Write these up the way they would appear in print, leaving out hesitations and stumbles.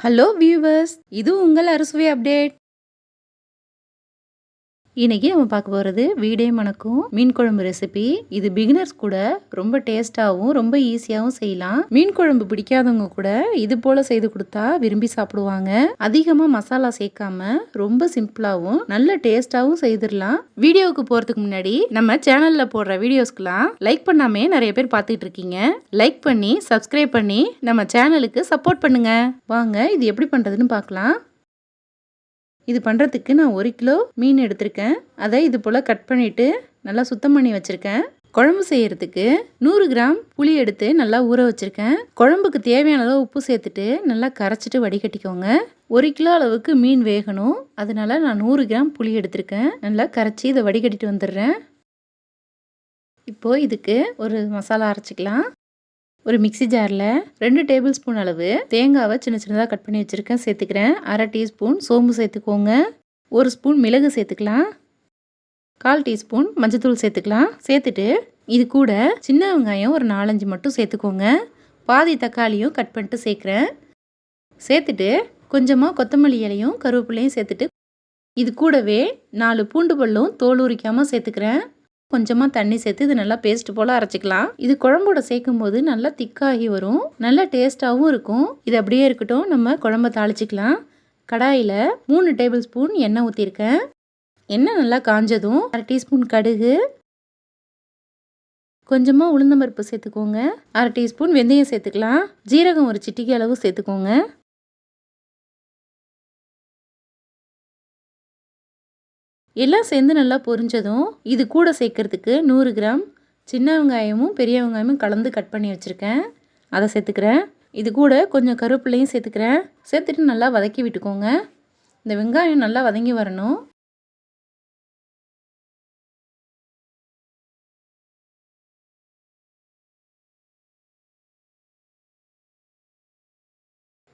Hello viewers, இது உங்கள் அறுசுவை அப்டேட். இன்னைக்கு நம்ம பார்க்க போகிறது வீடே மணக்கும் மீன் குழம்பு ரெசிபி. இது பிகினர்ஸ் கூட ரொம்ப டேஸ்டாகவும் ரொம்ப ஈஸியாகவும் செய்யலாம். மீன் குழம்பு பிடிக்காதவங்க கூட இது போல செய்து கொடுத்தா விரும்பி சாப்பிடுவாங்க. அதிகமாக மசாலா சேர்க்காம ரொம்ப சிம்பிளாகவும் நல்ல டேஸ்டாகவும் செய்திடலாம். வீடியோவுக்கு போகிறதுக்கு முன்னாடி நம்ம சேனலில் போடுற வீடியோஸ்க்கெல்லாம் லைக் பண்ணாமே நிறைய பேர் பார்த்துட்டு இருக்கீங்க. லைக் பண்ணி சப்ஸ்கிரைப் பண்ணி நம்ம சேனலுக்கு சப்போர்ட் பண்ணுங்க. வாங்க இது எப்படி பண்ணுறதுன்னு பார்க்கலாம். இது பண்ணுறதுக்கு நான் 1 கிலோ மீன் எடுத்திருக்கேன். அதை இது போல் கட் பண்ணிவிட்டு நல்லா சுத்தம் பண்ணி வச்சுருக்கேன். குழம்பு செய்கிறதுக்கு 100 கிராம் புளி எடுத்து நல்லா ஊற வச்சுருக்கேன். குழம்புக்கு தேவையான அளவு உப்பு சேர்த்துட்டு நல்லா கரைச்சிட்டு வடிகட்டிக்கோங்க. 1 கிலோ அளவுக்கு மீன் வேகணும். அதனால நான் 100 கிராம் புளி எடுத்திருக்கேன். நல்லா கரைச்சி இதை வடிகட்டிட்டு வந்துடுறேன். இப்போது இதுக்கு ஒரு மசாலா அரைச்சிக்கலாம். ஒரு மிக்சி ஜாரில் 2 டேபிள் ஸ்பூன் அளவு தேங்காவை சின்ன சின்னதாக கட் பண்ணி வச்சுருக்கேன் சேர்த்துக்கிறேன். 1/2 டீஸ்பூன் சோம்பு சேர்த்துக்கோங்க. 1 ஸ்பூன் மிளகு சேர்த்துக்கலாம். 1/4 டீஸ்பூன் மஞ்சத்தூள் சேர்த்துக்கலாம். சேர்த்துட்டு இது கூட சின்ன வெங்காயம் ஒரு 4-5 மட்டும் சேர்த்துக்கோங்க. பாதி தக்காளியும் கட் பண்ணிட்டு சேர்க்குறேன். சேர்த்துட்டு கொஞ்சமாக கொத்தமல்லி இலையும் கருவேப்பிலையும் சேர்த்துட்டு இது கூடவே 4 பூண்டு பல்லும் தோல் உரிக்காமல் சேர்த்துக்கிறேன். கொஞ்சமாக தண்ணி சேர்த்து இது நல்லா பேஸ்ட் போல் அரைச்சிக்கலாம். இது குழம்போட சேர்க்கும் போது நல்லா திக்காகி வரும், நல்லா டேஸ்ட்டாகவும் இருக்கும். இது அப்படியே இருக்கட்டும், நம்ம குழம்ப தாளிச்சிக்கலாம். கடாயில் 3 டேபிள் ஸ்பூன் எண்ணெய் ஊற்றிருக்கேன். எண்ணெய் நல்லா காஞ்சதும் 1/2 டீஸ்பூன் கடுகு, கொஞ்சமாக உளுந்தம்பருப்பு சேர்த்துக்கோங்க. 1/2 டீஸ்பூன் வெந்தயம் சேர்த்துக்கலாம். ஜீரகம் ஒரு சிட்டிகை அளவு சேர்த்துக்கோங்க. எல்லாம் சேர்ந்து நல்லா பொரிஞ்சதும் இது கூட சேர்க்கறதுக்கு 100 கிராம் சின்ன வெங்காயமும் பெரிய வெங்காயமும் கலந்து கட் பண்ணி வச்சுருக்கேன். அதை சேர்த்துக்கிறேன். இது கூட கொஞ்சம் கருவேப்பிலையும் சேர்த்துக்கிறேன். சேர்த்துட்டு நல்லா வதக்கி விட்டுக்கோங்க. இந்த வெங்காயம் நல்லா வதங்கி வரணும்.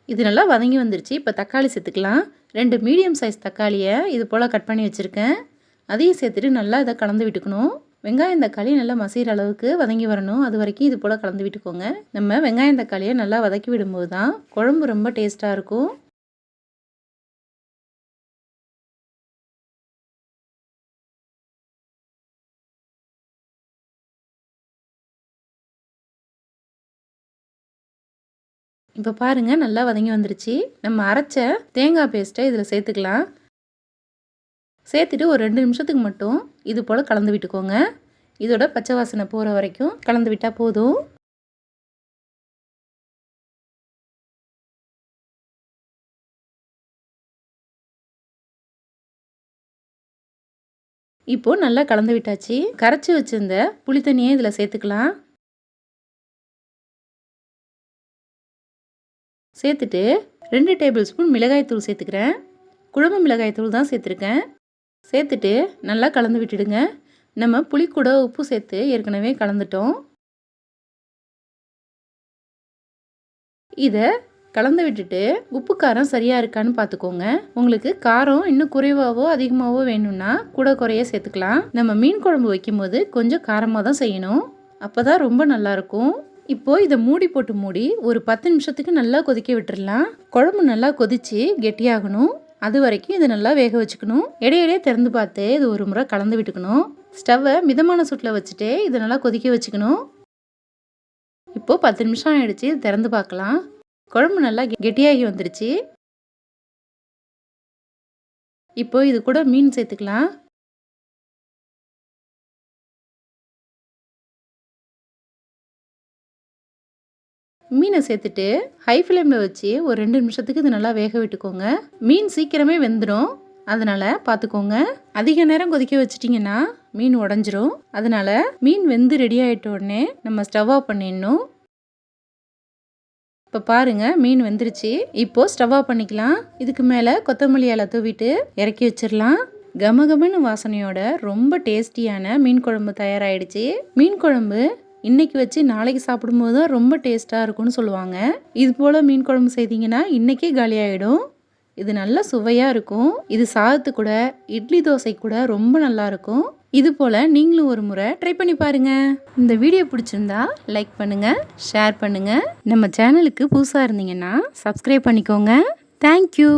இது நல்லா வதங்கி வந்துருச்சு. இப்போ தக்காளி சேர்த்துக்கலாம். 2 மீடியம் சைஸ் தக்காளியை இது போல் கட் பண்ணி வச்சுருக்கேன். அதையும் சேர்த்துட்டு நல்லா இதை கலந்து விட்டுக்கணும். வெங்காயம் தக்காளி நல்லா மசிகிற அளவுக்கு வதங்கி வரணும். அது வரைக்கும் இது போல் கலந்து விட்டுக்கோங்க. நம்ம வெங்காயம் தக்காளியை நல்லா வதக்கி விடும்போது தான் குழம்பு ரொம்ப டேஸ்ட்டாக இருக்கும். இப்போ பாருங்கள் நல்லா வதங்கி வந்துருச்சு. நம்ம அரைச்ச தேங்காய் பேஸ்ட்டை இதில் சேர்த்துக்கலாம். சேர்த்துட்டு ஒரு 2 நிமிஷத்துக்கு மட்டும் இது போல் கலந்து விட்டுக்கோங்க. இதோட பச்சை வாசனை போகிற வரைக்கும் கலந்து விட்டால் போதும். இப்போது நல்லா கலந்து விட்டாச்சு. கரைச்சி வச்சிருந்த புளி தண்ணியை இதில் சேர்த்துக்கலாம். சேர்த்துட்டு 2 டேபிள் ஸ்பூன் மிளகாய்த்தூள் சேர்த்துக்கிறேன். குழம்பு மிளகாய்த்தூள் தான் சேர்த்துருக்கேன். சேர்த்துட்டு நல்லா கலந்து விட்டுடுங்க. நம்ம புளி கூட உப்பு சேர்த்து ஏற்கனவே கலந்துட்டோம். இதை கலந்து விட்டுட்டு உப்பு காரம் சரியாக இருக்கான்னு பார்த்துக்கோங்க. உங்களுக்கு காரம் இன்னும் குறைவாகவோ அதிகமாகவோ வேணும்னா கூட குறைய சேர்த்துக்கலாம். நம்ம மீன் குழம்பு வைக்கும்போது கொஞ்சம் காரமாக தான் செய்யணும். அப்போ தான் ரொம்ப நல்லாயிருக்கும். இப்போது இதை மூடி ஒரு 10 நிமிஷத்துக்கு நல்லா கொதிக்க விட்டுடலாம். குழம்பு நல்லா கொதித்து கெட்டியாகணும். அது வரைக்கும் இதை நல்லா வேக வச்சுக்கணும். இடையிடையே திறந்து பார்த்து இது ஒரு முறை கலந்து விட்டுக்கணும். ஸ்டவ்வை மிதமான சூட்டில் வச்சுட்டு இதை நல்லா கொதிக்க வச்சுக்கணும். இப்போது 10 நிமிஷம் ஆகிடுச்சு. இது திறந்து பார்க்கலாம். குழம்பு நல்லா கெட்டியாகி வந்துருச்சு. இப்போ இது கூட மீன் சேர்த்துக்கலாம். மீனை சேர்த்துட்டு ஹை ஃப்ளேமில் வச்சு ஒரு 2 நிமிஷத்துக்கு இது நல்லா வேக விட்டுக்கோங்க. மீன் சீக்கிரமே வெந்துடும், அதனால் பார்த்துக்கோங்க. அதிக நேரம் கொதிக்க வச்சிட்டிங்கன்னா மீன் உடஞ்சிரும். அதனால் மீன் வெந்து ரெடி ஆகிட்ட உடனே நம்ம ஸ்டவ் ஆஃப் பண்ணிடணும். இப்போ பாருங்கள் மீன் வெந்துருச்சு. இப்போது ஸ்டவ் ஆஃப் பண்ணிக்கலாம். இதுக்கு மேலே கொத்தமல்லி இலை தூவிட்டு இறக்கி வச்சிடலாம். கமகமன்னு வாசனையோட ரொம்ப டேஸ்டியான மீன் குழம்பு தயாராகிடுச்சு. மீன் குழம்பு இன்றைக்கி வச்சு நாளைக்கு சாப்பிடும்போது தான் ரொம்ப டேஸ்ட்டாக இருக்கும்னு சொல்லுவாங்க. இது போல் மீன் குழம்பு செய்தீங்கன்னா இன்றைக்கே காலியாகிடும். இது நல்ல சுவையாக இருக்கும். இது சாதத்து கூட இட்லி தோசை கூட ரொம்ப நல்லாயிருக்கும். இது போல் நீங்களும் ஒரு முறை ட்ரை பண்ணி பாருங்கள். இந்த வீடியோ பிடிச்சிருந்தா லைக் பண்ணுங்கள், ஷேர் பண்ணுங்கள். நம்ம சேனலுக்கு புதுசாக இருந்தீங்கன்னா சப்ஸ்கிரைப் பண்ணிக்கோங்க. தேங்க்யூ.